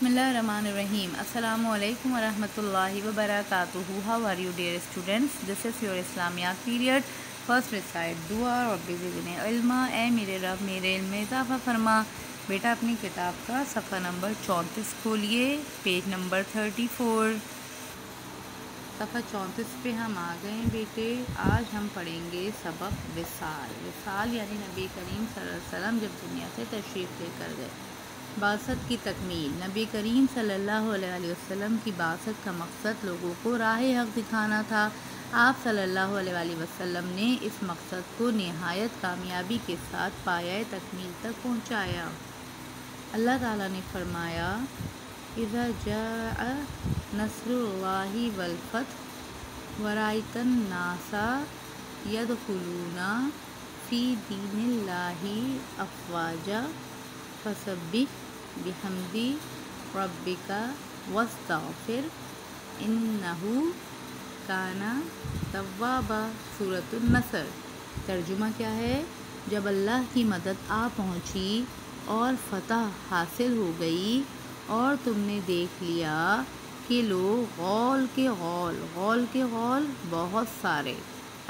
Bismillahirrahmanirrahim. Assalamu alaikum wa rahmatullahi wa barakatuhu. How are you dear students? This is your Islamiyat period. First recite dua Rabbi zidni ilma. اے میرے رب میرے علم میں اضافہ فرما. بیٹا اپنی کتاب کا صفحہ نمبر 34 کھولیے، پیج نمبر 34. صفحہ 34 پہ ہم آ گئے ہیں بیٹے. آج ہم پڑھیں گے سبق وصال. وصال یعنی نبی کریم صلی اللہ علیہ وسلم جب دنیا سے تشریف لے کر گئے. بعثت کی تکمیل. نبی کریم صلی اللہ علیہ وسلم کی بعثت کا مقصد لوگوں کو راہ حق دکھانا تھا. آپ صلی اللہ علیہ وسلم نے اس مقصد کو نہایت کامیابی کے ساتھ پایۂ تکمیل تک پہنچایا. اللہ تعالیٰ نے فرمایا اذا جاء نصر اللہ والفتح ورأیت الناس یدخلون فی دین اللہ افواجا فسبح بحمد ربک واستغفر انہ کان توابا. سورۃ النصر. ترجمہ کیا ہے؟ جب اللہ کی مدد آ پہنچی اور فتح حاصل ہو گئی اور تم نے دیکھ لیا کہ لوگ غول کے غول بہت سارے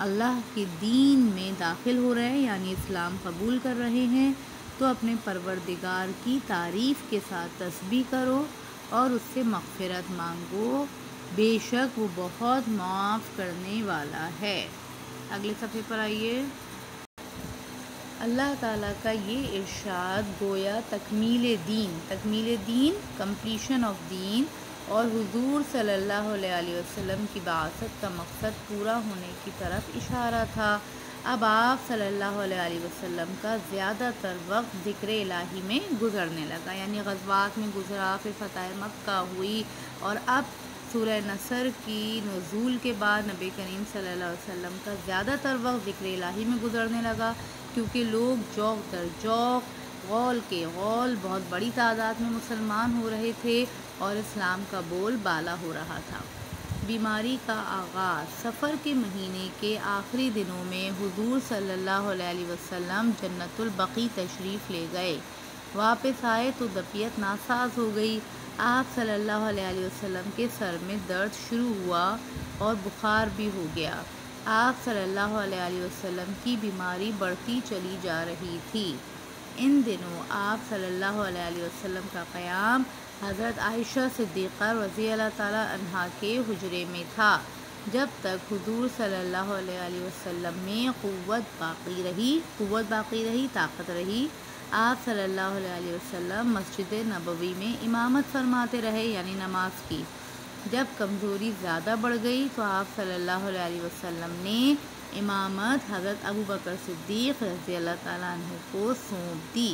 اللہ کے دین میں داخل ہو رہے ہیں، یعنی اسلام قبول کر رہے ہیں، تو اپنے پروردگار کی تعریف کے ساتھ تسبیح کرو اور اس سے مغفرت مانگو، بے شک وہ بہت معاف کرنے والا ہے. اگلے صفحے پر آئیے. اللہ تعالیٰ کا یہ ارشاد گویا تکمیل دین کمپلیشن آف دین اور حضور صلی اللہ علیہ وسلم کی بعثت کا مقصد پورا ہونے کی طرف اشارہ تھا. اب آپ صلی اللہ علیہ وسلم کا زیادہ تر وقت ذکر الہی میں گزرنے لگا، یعنی غزوات میں گزرا، پھر فتح مکہ ہوئی، اور اب سورہ نصر کی نزول کے بعد نبی کریم صلی اللہ علیہ وسلم کا زیادہ تر وقت ذکر الہی میں گزرنے لگا، کیونکہ لوگ جوق در جوق، غول کے غول بہت بڑی تعداد میں مسلمان ہو رہے تھے اور اسلام کا بول بالا ہو رہا تھا. بیماری کا آغاز. سفر کے مہینے کے آخری دنوں میں حضور صلی اللہ علیہ وسلم جنت البقیع تشریف لے گئے. واپس آئے تو طبیعت ناساز ہو گئی. آپ صلی اللہ علیہ وسلم کے سر میں درد شروع ہوا اور بخار بھی ہو گیا. آپ صلی اللہ علیہ وسلم کی بیماری بڑھتی چلی جا رہی تھی. ان دنوں آپ صلی اللہ علیہ وسلم کا قیام حضرت عائشہ صدیقہ رضی اللہ تعالیٰ عنہا کے حجرے میں تھا. جب تک حضور صلی اللہ علیہ وسلم میں قوت باقی رہی، طاقت رہی، آپ صلی اللہ علیہ وسلم مسجد نبوی میں امامت فرماتے رہے، یعنی نماز کی. جب کمزوری زیادہ بڑھ گئی تو آپ صلی اللہ علیہ وسلم نے امامت حضرت ابوبکر صدیق رضی اللہ تعالیٰ عنہ کو سونپ دی.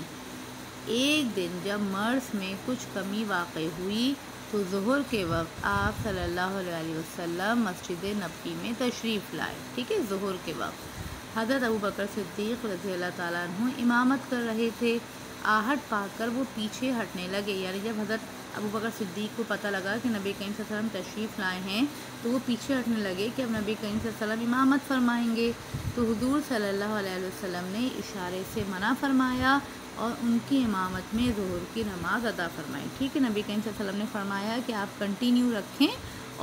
ایک دن جب مرض میں کچھ کمی واقع ہوئی تو ظہر کے وقت آپ صلی اللہ علیہ وسلم مسجد نبوی میں تشریف لائے. ٹھیک ہے، ظہر کے وقت حضرت ابوبکر صدیق رضی اللہ تعالیٰ عنہ امامت کر رہے تھے. آہٹ پا کر وہ پیچھے ہٹنے لگے، یعنی جب حضرت ابوبکر صدیق کو پتہ لگا کہ نبی کریم صلی اللہ علیہ وسلم تشریف لائے ہیں تو وہ پیچھے ہٹنے لگے کہ اب نبی کریم صلی اللہ علیہ وسلم امامت فرمائیں گے. تو حضور صلی اللہ علیہ وسلم نے اشارے سے منع فرمایا اور ان کی امامت میں ظہر کی نماز ادا فرمائی. ٹھیک ہے، نبی کریم صلی اللہ علیہ وسلم نے فرمایا کہ آپ کنٹینیو رکھیں،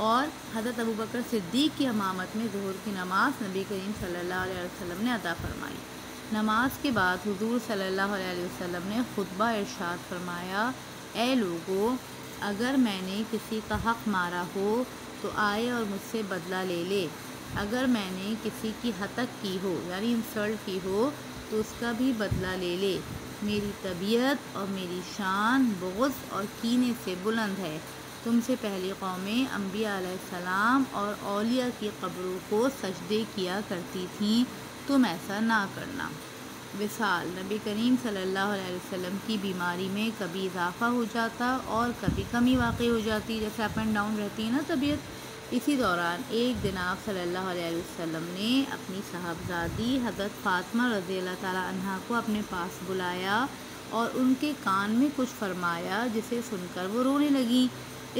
اور حضرت ابوبکر صدیق کی امامت میں ظہر کی نماز نبی کریم صلی اللہ علیہ وسلم نے ادا فرمائی. نماز کے بعد حضور صلی اللہ علیہ وسلم نے خطبہ ارشاد فرمایا، اے لوگو، اگر میں نے کسی کا حق مارا ہو تو آئے اور مجھ سے بدلہ لے لے. اگر میں نے کسی کی ہتک کی ہو، یعنی انسلٹ کی ہو، تو اس کا بھی بدلہ لے لے. میری طبیعت اور میری شان بغض اور کینے سے بلند ہے. تم سے پہلی قومیں انبیاء علیہ السلام اور اولیاء کی قبروں کو سجدے کیا کرتی تھیں، تم ایسا نہ کرنا. وصال. نبی کریم صلی اللہ علیہ وسلم کی بیماری میں کبھی اضافہ ہو جاتا اور کبھی کمی واقع ہو جاتی، جیسے اپ اینڈ ڈاؤن رہتی ہے نا طبیعت. اسی دوران ایک دن آپ صلی اللہ علیہ وسلم نے اپنی صاحبزادی حضرت فاطمہ رضی اللہ تعالیٰ عنہا کو اپنے پاس بلایا اور ان کے کان میں کچھ فرمایا، جسے سن کر وہ رونے لگیں.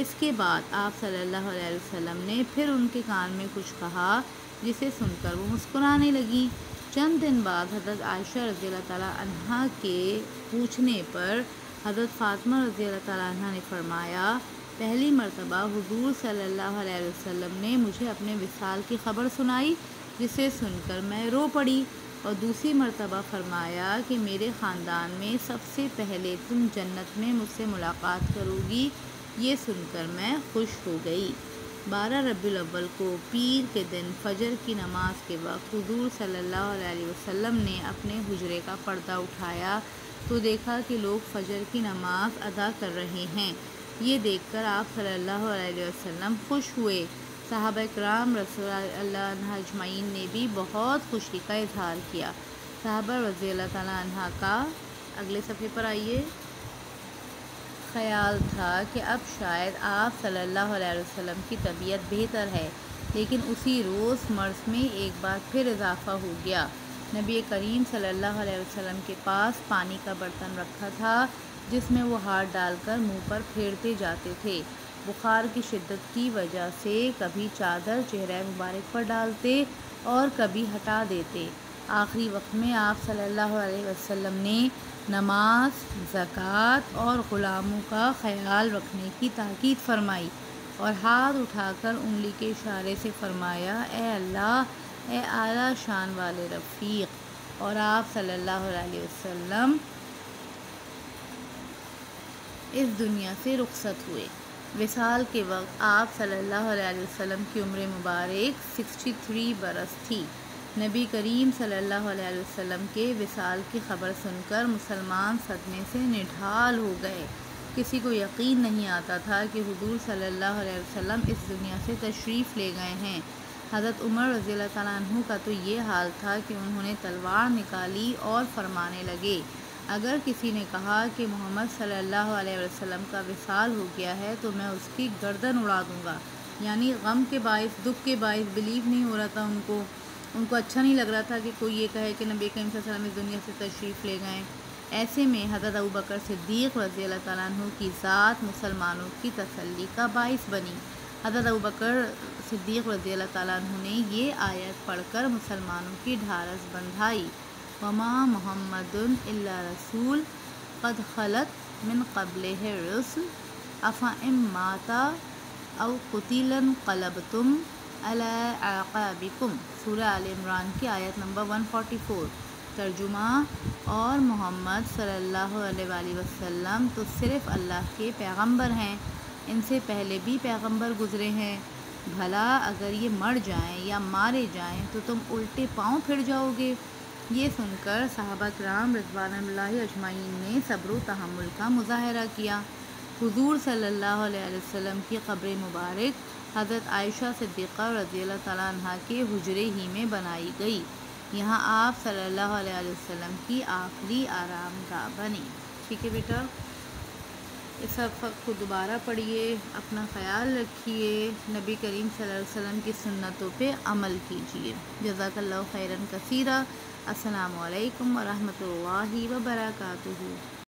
اس کے بعد آپ صلی اللہ علیہ وسلم نے پھر ان کے کان میں کچھ کہا، جسے سن کر وہ مسکرانے لگیں. چند دن بعد حضرت عائشہ رضی اللہ تعالیٰ عنہا کے پوچھنے پر حضرت فاطمہ رضی اللہ تعالیٰ عنہ نے فرمایا پہلی مرتبہ حضور صلی اللہ علیہ وسلم نے مجھے اپنے وصال کی خبر سنائی جسے سن کر میں رو پڑی، اور دوسری مرتبہ فرمایا کہ میرے خاندان میں سب سے پہلے تم جنت میں مجھ سے ملاقات کرو گی، یہ سن کر میں خوش ہو گئی۔ 12 ربیع الاول کو پیر کے دن فجر کی نماز کے وقت حضور صلی اللہ علیہ وسلم نے اپنے حجرے کا پردہ اٹھایا تو دیکھا کہ لوگ فجر کی نماز ادا کر رہے ہیں۔ یہ دیکھ کر آپ صلی اللہ علیہ وسلم خوش ہوئے۔ صحابہ کرام رضی اللہ عنہ اجمعین نے بھی بہت خوشی کا اظہار کیا۔ صحابہ رضی اللہ تعالیٰ عنہ کا اگلے صفحے پر آئیے خیال تھا کہ اب شاید آپ صلی اللہ علیہ وسلم کی طبیعت بہتر ہے، لیکن اسی روز مرض میں ایک بار پھر اضافہ ہو گیا۔ نبی کریم صلی اللہ علیہ وسلم کے پاس پانی کا برتن رکھا تھا جس میں وہ ہاتھ ڈال کر منہ پر پھیرتے جاتے تھے۔ بخار کی شدت کی وجہ سے کبھی چادر چہرہ مبارک پر ڈالتے اور کبھی ہٹا دیتے۔ آخری وقت میں آپ صلی اللہ علیہ وسلم نے نماز، زکوٰۃ اور غلاموں کا خیال رکھنے کی تاکید فرمائی اور ہاتھ اٹھا کر انگلی کے اشارے سے فرمایا اے اللہ، اے اعلیٰ شان والے رفیق، اور آپ صلی اللہ علیہ وسلم اس دنیا سے رخصت ہوئے۔ وصال کے وقت آپ صلی اللہ علیہ وسلم کی عمر مبارک 63 برس تھی۔ نبی کریم صلی اللہ علیہ وسلم کے وصال کی خبر سن کر مسلمان صدمے سے نڈھال ہو گئے۔ کسی کو یقین نہیں آتا تھا کہ حضور صلی اللہ علیہ وسلم اس دنیا سے تشریف لے گئے ہیں۔ حضرت عمر رضی اللہ تعالیٰ عنہ کا تو یہ حال تھا کہ انہوں نے تلوار نکالی اور فرمانے لگے، اگر کسی نے کہا کہ محمد صلی اللہ علیہ وسلم کا وصال ہو گیا ہے تو میں اس کی گردن اڑا دوں گا۔ یعنی غم کے باعث، دکھ کے باعث بلیو نہیں ہو رہا تھا ان کو اچھا نہیں لگ رہا تھا کہ کوئی یہ کہے کہ نبی کریم صلی اللہ علیہ وسلم اس دنیا سے تشریف لے گئے۔ ایسے میں حضرت ابوبکر صدیق رضی اللہ تعالیٰ عنہ کی ذات مسلمانوں کی تسلی کا باعث بنی۔ حضرت ابوبکر صدیق رضی اللہ تعالیٰ عنہ نے یہ آیت پڑھ کر مسلمانوں کی ڈھارس بندھائی، وَمَا مُحَمَّدٌ إِلَّا رَسُولٌ قَدْ خَلَتْ مِن قَبْلِهِ الرُّسُلُ أَفَإِن مَّاتَ أَوْ قُتِلَ انقلبتم عَلَىٰ أَعْقَابِكُمْ۔ سورہ آل عمران کی آیت نمبر 144۔ ترجمہ: اور محمد صلی اللہ علیہ وآلہ وسلم تو صرف اللہ کے پیغمبر ہیں، ان سے پہلے بھی پیغمبر گزرے ہیں، بھلا اگر یہ مر جائیں یا مارے جائیں تو تم الٹے پاؤں پھر جاؤ گے۔ یہ سن کر صحابہ کرام رضوان اللہ اجمعین نے صبر و تحمل کا مظاہرہ کیا۔ حضور صلی اللہ علیہ وسلم کی قبر مبارک حضرت عائشہ صدیقہ رضی اللہ تعالیٰ عنہ کے حجرے ہی میں بنائی گئی۔ یہاں آپ صلی اللہ علیہ وسلم کی آخری آرام گاہ بنی۔ ٹھیک ہے بیٹا، اس سب کو دوبارہ پڑھیے، اپنا خیال رکھیے، نبی کریم صلی اللہ علیہ وسلم کی سنتوں پہ عمل کیجیے۔ جزاک اللہ خیراً کثیرا۔ السلام علیکم ورحمۃ اللہ وبرکاتہ۔